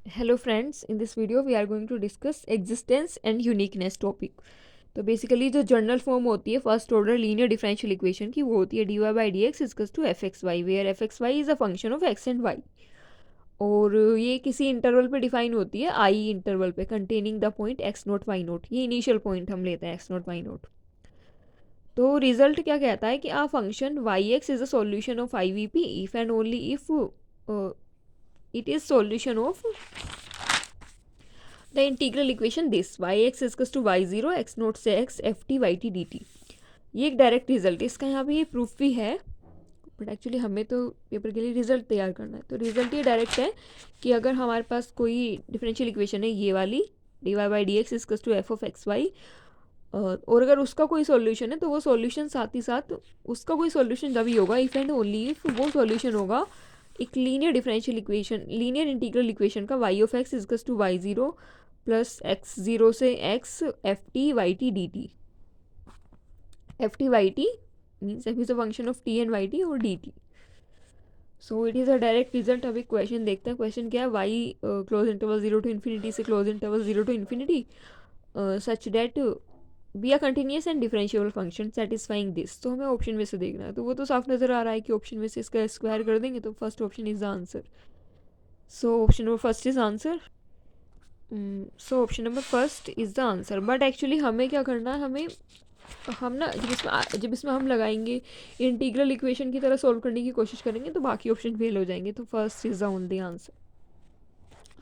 Hello friends, in this video we are going to discuss existence and uniqueness topic. तो basically जो general form होती है first order linear differential equation की वो होती है d y by d x इजकस to f x y where f x y is a function of x and y. और ये किसी इंटरवल पे डिफाइन होती है आई इंटरवल पे containing the point x naught y naught. ये initial point हम लेते हैं एक्स नोट वाई नोट। तो रिजल्ट क्या कहता है कि a function y x is a solution of I V P if and only if it is solution of the integral equation this y x इजकस to y zero x naught से x f t y t d t. ये एक direct result है, इसका यहाँ पे ये proof भी है बट एक्चुअली हमें तो पेपर के लिए रिजल्ट तैयार करना है। तो रिजल्ट ये डायरेक्ट है कि अगर हमारे पास कोई डिफरेंशियल इक्वेशन है ये वाली d y by d x इजकस to f of x y और अगर उसका कोई सॉल्यूशन है तो वो सॉल्यूशन साथ ही साथ उसका कोई सॉल्यूशन जब ही होगा इफ़ एंड ओनली इफ वो सॉल्यूशन होगा एक linear differential equation linear integral equation का वाई ऑफ एक्स इजकस to y zero plus x zero से x f t y t d t. F t y t means f is a function of t and y t और d t. So it is a direct result. अब एक question देखते हैं। Question क्या है, y close interval zero to infinity से close interval zero to infinity such that be a continuous and differentiable function satisfying this. तो हमें option में से देखना है, तो वो तो साफ नज़र आ रहा है कि ऑप्शन में से इसका स्क्वायर कर देंगे तो first option is the answer. So option number first is answer. So option number first is the answer. But actually हमें क्या करना है, हमें हम ना जब इसमें हम लगाएंगे इंटीग्रल इक्वेशन की तरह सॉल्व करने की कोशिश करेंगे तो बाकी ऑप्शन फेल हो जाएंगे। तो first is the only answer.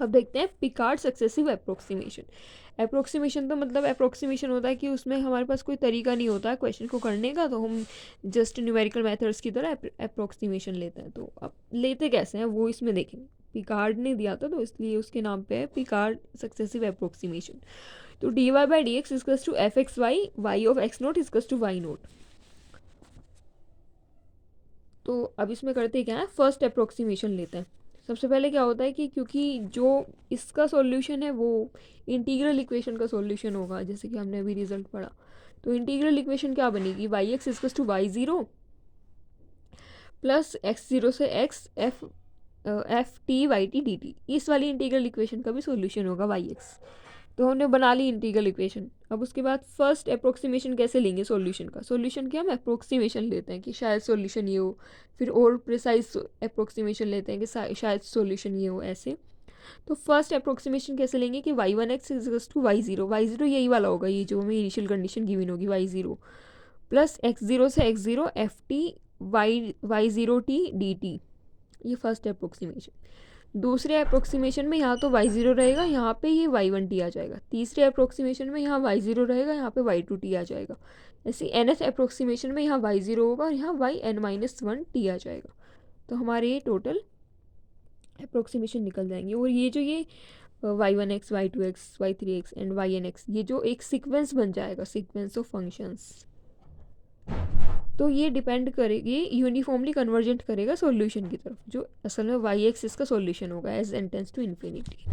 अब देखते हैं पिकार्ड सक्सेसिव अप्रोक्सीमेशन। अप्रोक्सीमेशन तो मतलब अप्रोक्सीमेशन होता है कि उसमें हमारे पास कोई तरीका नहीं होता है क्वेश्चन को करने का, तो हम जस्ट न्यूमेरिकल मेथड्स की तरह अप्रोक्सीमेशन लेते हैं। तो अब लेते कैसे हैं वो इसमें देखेंगे। पिकार्ड ने दिया था तो इसलिए उसके नाम पे है पिकार्ड सक्सेसिव अप्रोक्सीमेशन। तो D y by d x इजकस to f x Y Y of x note इजकस to y naught. तो अब इसमें करते क्या है, फर्स्ट अप्रोक्सीमेशन लेते हैं। सबसे पहले क्या होता है कि क्योंकि जो इसका सॉल्यूशन है वो इंटीग्रल इक्वेशन का सॉल्यूशन होगा, जैसे कि हमने अभी रिजल्ट पढ़ा। तो इंटीग्रल इक्वेशन क्या बनेगी, वाई एक्स इजकस to y zero plus x zero से x f f t y t d t. इस वाली इंटीग्रल इक्वेशन का भी सॉल्यूशन होगा वाई एक्स। तो हमने बना ली इंटीग्रल इक्वेशन। अब उसके बाद फर्स्ट अप्रोक्सीमेशन कैसे लेंगे सॉल्यूशन का। सॉल्यूशन क्या, हम अप्रोक्सीमेशन लेते हैं कि शायद सॉल्यूशन ये हो, फिर और प्रिसाइज अप्रोक्सीमेशन लेते हैं कि शायद सॉल्यूशन ये हो, ऐसे। तो फर्स्ट अप्रोक्सीमेशन कैसे लेंगे कि y one x is to y zero यही वाला होगा, ये जो हमें इनिशियल कंडीशन गिवन होगी y zero plus x zero से x zero f t y zero t d t. ये फर्स्ट अप्रोक्सीमेशन। दूसरे अप्रोक्सीमेशन में यहाँ तो वाई ज़ीरो रहेगा, यहाँ पे ये वाई वन टी आ जाएगा। तीसरे अप्रोक्सीमेशन में यहाँ वाई ज़ीरो रहेगा, यहाँ पे वाई टू टी आ जाएगा। ऐसे एनथ अप्रोक्सीमेशन में यहाँ वाई ज़ीरो होगा और यहाँ y n minus one t आ जाएगा। तो हमारे ये टोटल अप्रोक्सीमेशन निकल जाएंगे। और ये जो ये y one x y two x y three x and y n x, ये जो एक सीक्वेंस बन जाएगा, सीक्वेंस ऑफ फंक्शंस, तो ये डिपेंड करेगी यूनिफॉर्मली कन्वर्जेंट करेगा सॉल्यूशन की तरफ, जो असल में वाई एक्स इसका सॉल्यूशन होगा as n tends to infinity.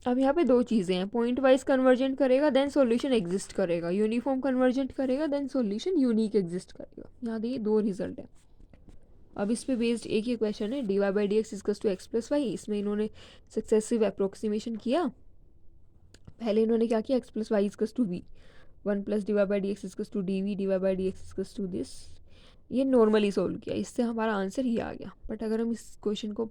अब यहाँ पे दो चीज़ें हैं, पॉइंट वाइज कन्वर्जेंट करेगा देन सॉल्यूशन एग्जिस्ट करेगा, यूनिफॉर्म कन्वर्जेंट करेगा देन सॉल्यूशन यूनिक एग्जिस्ट करेगा। यहाँ देखिए दो रिजल्ट है। अब इस पे बेस्ड एक ही क्वेश्चन है, d y by d x इजकस टू एक्स प्लस वाई। इसमें इन्होंने सक्सेसिव अप्रोक्सीमेशन किया। पहले इन्होंने क्या किया, x plus Y इजकस to we, one plus D y by d x इजकस to D we D y by d x इजकस टू दिस। ये नॉर्मली सोल्व किया, इससे हमारा आंसर ये आ गया। बट अगर हम इस क्वेश्चन को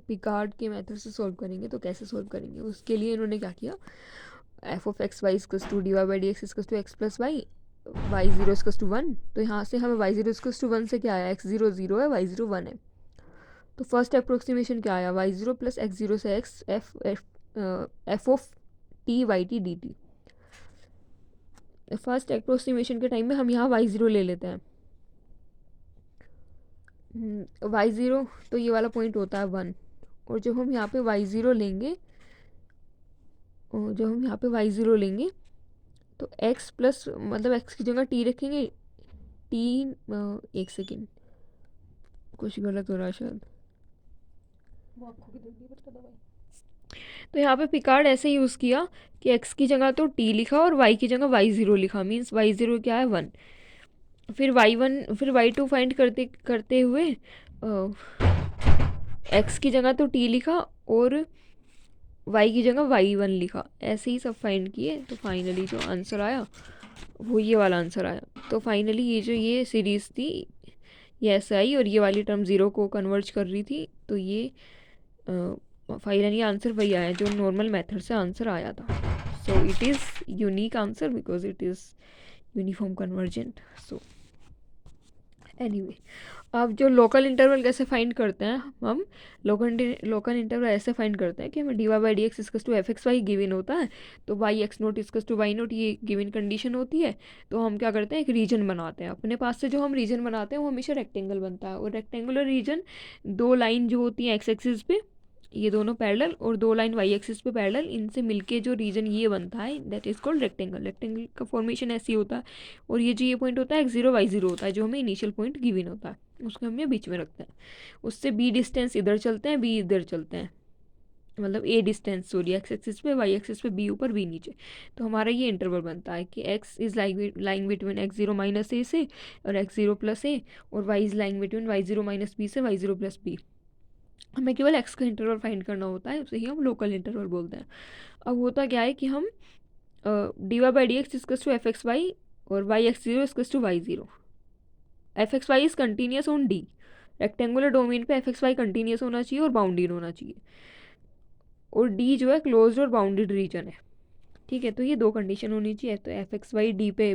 पिकार्ड के मेथड से सॉल्व करेंगे तो कैसे सॉल्व करेंगे, उसके लिए इन्होंने क्या किया, F of x Y इजकस to D y by d x इजकस to x plus Y zero इजकस to one. तो यहाँ से हमें वाई ज़ीरो इजकस टू वन से क्या आया, एक्स ज़ीरो ज़ीरो है, वाई ज़ीरो वन है। तो फर्स्ट अप्रोक्सीमेशन क्या आया, Y zero plus x zero से x F of T y t d T. First approximation के टाइम में हम यहाँ वाई ज़ीरो ले लेते हैं। वाई ज़ीरो तो ये वाला पॉइंट होता है वन, और जब हम यहाँ पे वाई ज़ीरो लेंगे, और जब हम यहाँ पे वाई ज़ीरो लेंगे तो एक्स प्लस मतलब एक्स की जगह टी रखेंगे। टी एक सेकेंड, कुछ गलत हो रहा है शायद। तो यहाँ पे पिकार्ड ऐसे यूज़ किया कि एक्स की जगह तो टी लिखा और वाई की जगह वाई ज़ीरो लिखा, मीन्स वाई ज़ीरो क्या है वन। फिर वाई वन फिर वाई टू फाइंड करते करते हुए एक्स की जगह तो टी लिखा और y की जगह y1 लिखा, ऐसे ही सब फाइंड किए, तो फाइनली जो आंसर आया वो ये वाला आंसर आया। तो फाइनली ये जो ये सीरीज़ थी ये ऐसे आई और ये वाली टर्म ज़ीरो को कन्वर्ज कर रही थी, तो ये फाइनली आंसर वही आया जो नॉर्मल मेथड से आंसर आया था। सो it is unique answer because it is uniform convergent. So anyway, अब जो लोकल इंटरवल कैसे फाइंड करते हैं हम, लोकल इंटरवल ऐसे फाइंड करते हैं कि हमें d y by d x इसकस to f x y given होता है, तो वाई एक्स नोट इसकस टू वाई नोट ये गिवन कंडीशन होती है। तो हम क्या करते हैं, एक रीजन बनाते हैं अपने पास से। जो हम रीजन बनाते हैं वो हमेशा रेक्टेंगल बनता है, और रेक्टेंगुलर रीजन दो लाइन जो होती हैं एक्स एक्सिस पे, ये दोनों पैरेलल, और दो लाइन वाई एक्सिस पे पैरेलल, इनसे मिलके जो रीजन ये बनता है that is called rectangle. Rectangle का फॉर्मेशन ऐसी होता है, और ये जो ये पॉइंट होता है एक्स जीरो वाई जीरो होता है, जो हमें इनिशियल पॉइंट गिवन होता है उसको हम ये बीच में रखते हैं। उससे बी डिस्टेंस इधर चलते हैं, बी इधर चलते हैं, मतलब a distance sorry x axis पे, वाई एक्सिस पे बी ऊपर बी नीचे। तो हमारा ये इंटरवल बनता है कि x is lying between x zero minus a से और एक्स जीरो प्लस ए, और y is lying between y zero minus b से वाई जीरो प्लस बी। हमें केवल एक्स का इंटरवल फाइंड करना होता है, उसे ही हम लोकल इंटरवल बोलते हैं। अब होता क्या है कि हम d y by d x इजकस टू एफ एक्स वाई और वाई एक्स जीरो इजकस to y zero, f x y is continuous on d, rectangular domain पे एफ एक्स वाई कंटिन्यूस होना चाहिए और बाउंडेड होना चाहिए, और डी जो है क्लोज्ड और बाउंडेड रीजन है। ठीक है, तो ये दो कंडीशन होनी चाहिए। तो एफ एक्स वाई डी पे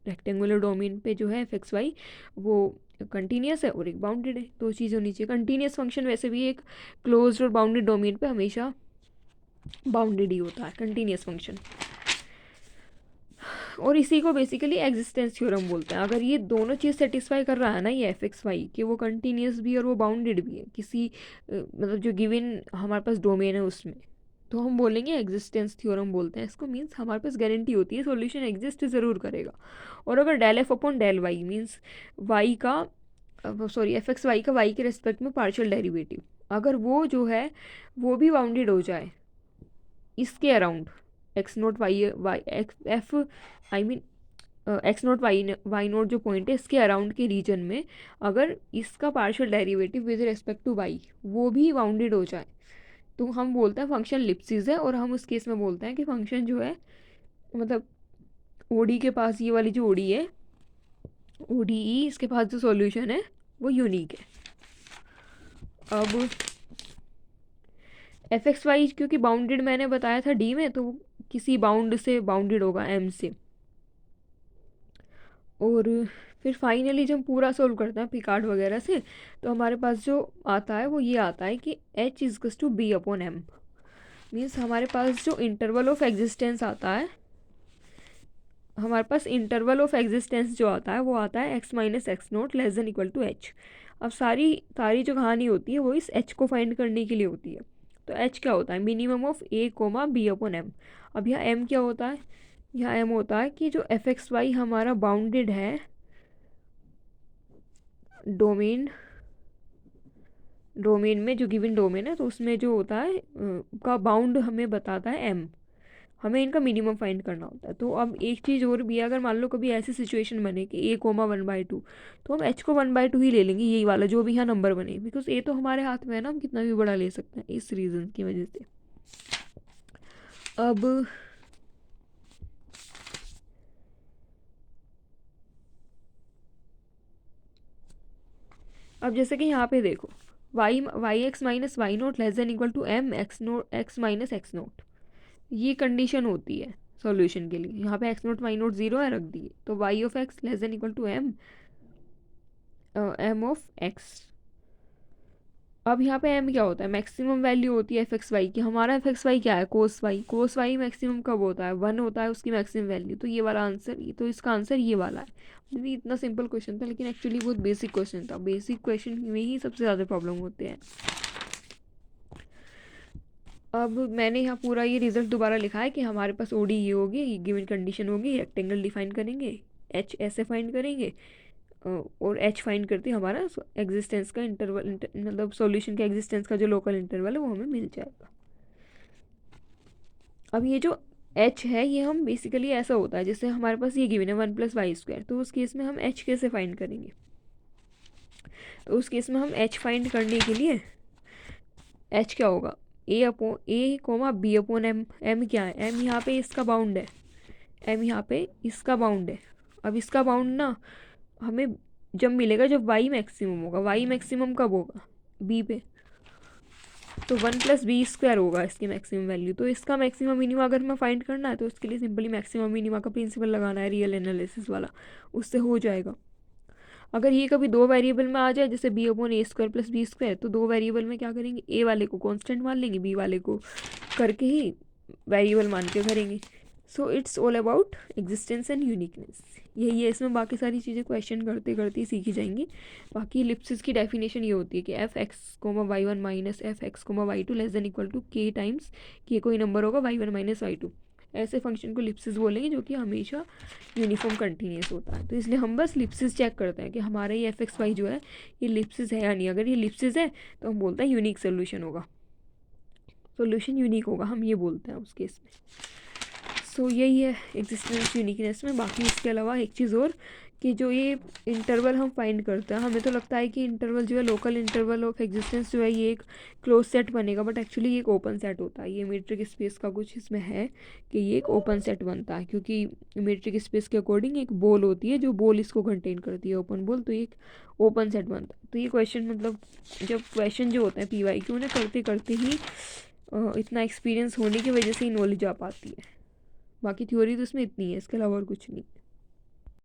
रेक्टेंगुलर डोमेन पे जो है एफ एक्स वाई वो कंटिन्यूस है और एक बाउंडेड है, दो चीज़ होनी चाहिए। कंटिन्यूस फंक्शन वैसे भी एक क्लोज्ड और बाउंडेड डोमेन पे हमेशा बाउंडेड ही होता है कंटिन्यूस फंक्शन, और इसी को बेसिकली एग्जिस्टेंस थ्योरम बोलते हैं। अगर ये दोनों चीज़ सेटिस्फाई कर रहा है ना ये एफ एक्स वाई, कि वो कंटिन्यूस भी और वो बाउंडेड भी है किसी मतलब जो गिवन हमारे पास डोमेन है उसमें, तो हम बोलेंगे एग्जिस्टेंस थ्योरम बोलते हैं इसको। मीन्स हमारे पास गारंटी होती है सॉल्यूशन एग्जिस्ट ज़रूर करेगा। और अगर del f upon del y means y का सॉरी एफ एक्स वाई का वाई के रेस्पेक्ट में पार्शियल डेरिवेटिव, अगर वो जो है वो भी बाउंडेड हो जाए इसके around x naught y y x f I mean x naught y naught जो पॉइंट है इसके अराउंड के रीजन में, अगर इसका partial derivative with respect to y वो भी बाउंडेड हो जाए, तो हम बोलते हैं फंक्शन लिप्सिस है। और हम उस केस में बोलते हैं कि फंक्शन जो है मतलब ओडी के पास ये वाली जो ओडी है ओडी ई, इसके पास जो सॉल्यूशन है वो यूनिक है। अब एफ एक्स वाई क्योंकि बाउंडेड मैंने बताया था डी में, तो किसी बाउंड से बाउंडेड होगा एम से। और फिर फाइनली जब पूरा सोल्व करते हैं पिकार्ड वगैरह से, तो हमारे पास जो आता है वो ये आता है कि एच इजकस to b upon m. Means हमारे पास जो इंटरवल ऑफ एग्जिस्टेंस आता है, हमारे पास इंटरवल ऑफ एग्जिस्टेंस जो आता है वो आता है x minus x naught less than equal to h. अब सारी जो कहानी होती है वो इस एच को फाइंड करने के लिए होती है। तो एच क्या होता है, minimum of a comma b upon m. अब यहाँ एम क्या होता है, यहाँ एम होता है कि जो एफ एक्स वाई हमारा बाउंडेड है डोमेन में, जो गिवन डोमेन है तो उसमें जो होता है का बाउंड हमें बताता है एम, हमें इनका मिनिमम फाइंड करना होता है। तो अब एक चीज़ और भी है, अगर मान लो कभी ऐसी सिचुएशन बने कि ए कोमा 1/2, तो हम एच को 1/2 ही ले लेंगे, यही वाला जो भी यहाँ नंबर बने, बिकॉज ए तो हमारे हाथ में है ना, हम कितना भी बड़ा ले सकते हैं इस रीज़न की वजह से। अब जैसे कि यहाँ पे देखो y x minus y naught less than equal to m x minus x naught, ये कंडीशन होती है सॉल्यूशन के लिए। यहाँ पे एक्स नोट वाई नोट 0 है रख दिए, तो y of x less than equal to m of x. अब यहाँ पे एम क्या होता है, मैक्सिमम वैल्यू होती है एफ एक्स वाई की। हमारा एफ एक्स वाई क्या है, कोस वाई मैक्सिमम कब होता है, 1 होता है उसकी मैक्सिमम वैल्यू। तो ये वाला आंसर, तो इसका आंसर ये वाला है। नहीं इतना सिंपल क्वेश्चन था, लेकिन एक्चुअली बहुत बेसिक क्वेश्चन था। बेसिक क्वेश्चन में ही सबसे ज़्यादा प्रॉब्लम होते हैं। अब मैंने यहाँ पूरा ये रिजल्ट दोबारा लिखा है कि हमारे पास ओडी ये होगी, ये गिवन कंडीशन होगी, रेक्टेंगल डिफाइन करेंगे, एच ऐसे फाइंड करेंगे, और एच फाइंड करते हमारा एग्जिस्टेंस का इंटरवल मतलब सॉल्यूशन के एग्जिस्टेंस का जो लोकल इंटरवल है वो हमें मिल जाएगा। अब ये जो एच है ये हम बेसिकली ऐसा होता है जैसे हमारे पास ये गिवन है 1+y², तो उस केस में हम एच कैसे फाइंड करेंगे, तो उस केस में हम एच फाइंड करने के लिए एच क्या होगा, a comma b upon m. M क्या है, एम यहाँ पे इसका बाउंड है, एम यहाँ पे इसका बाउंड है। अब इसका बाउंड ना हमें जब मिलेगा जब वाई मैक्सिमम होगा। वाई मैक्सिमम कब होगा, बी पे, तो 1+b² होगा इसकी मैक्सिमम वैल्यू। तो इसका मैक्सिमम मिनिमा अगर मैं फाइंड करना है तो उसके लिए सिंपली मैक्सिमम मिनिमा का प्रिंसिपल लगाना है, रियल एनालिसिस वाला, उससे हो जाएगा। अगर ये कभी दो वेरिएबल में आ जाए जैसे b/a² + b², तो दो वेरिएबल में क्या करेंगे, ए वाले को कांस्टेंट मान लेंगे, बी वाले को करके ही वेरिएबल मान के करेंगे। So it's all about existence and uniqueness, यही है। इसमें बाकी सारी चीज़ें क्वेश्चन करते करते ही सीखी जाएंगी। बाकी इलिप्सिस की डेफिनेशन ये होती है कि f(x,y1 - f(x,y2) < k times k कोई नंबर होगा y1 - y2। ऐसे फंक्शन को लिप्सिस बोलेंगे जो कि हमेशा यूनिफॉर्म कंटिन्यूस होता है। तो इसलिए हम बस लिप्सिस चेक करते हैं कि हमारा ये f(x,y) जो है ये लिप्सिस है या नहीं। अगर ये लिप्सिस है तो हम बोलते हैं यूनिक सोल्यूशन होगा, सोल्यूशन यूनिक होगा, हम ये बोलते हैं उस केस में। सो यही है एग्जिस्टेंस यूनिकनेस में। बाकी इसके अलावा एक चीज़ और कि जो ये इंटरवल हम फाइंड करते हैं, हमें तो लगता है कि इंटरवल जो है लोकल इंटरवल ऑफ एग्जिस्टेंस जो है ये एक क्लोज सेट बनेगा, बट एक्चुअली ये एक ओपन सेट होता है। ये मीट्रिक स्पेस का कुछ इसमें है कि ये एक ओपन सेट बनता है, क्योंकि मीट्रिक स्पेस के अकॉर्डिंग एक बॉल होती है जो बॉल इसको कंटेन करती है, ओपन बॉल, तो ये एक ओपन सेट बनता है। तो ये क्वेश्चन मतलब जब क्वेश्चन जो होते हैं PYQ ने करते करते ही इतना एक्सपीरियंस होने की वजह से ही नॉलेज आ पाती है। बाकी थ्योरी तो इसमें इतनी है, इसके अलावा और कुछ नहीं।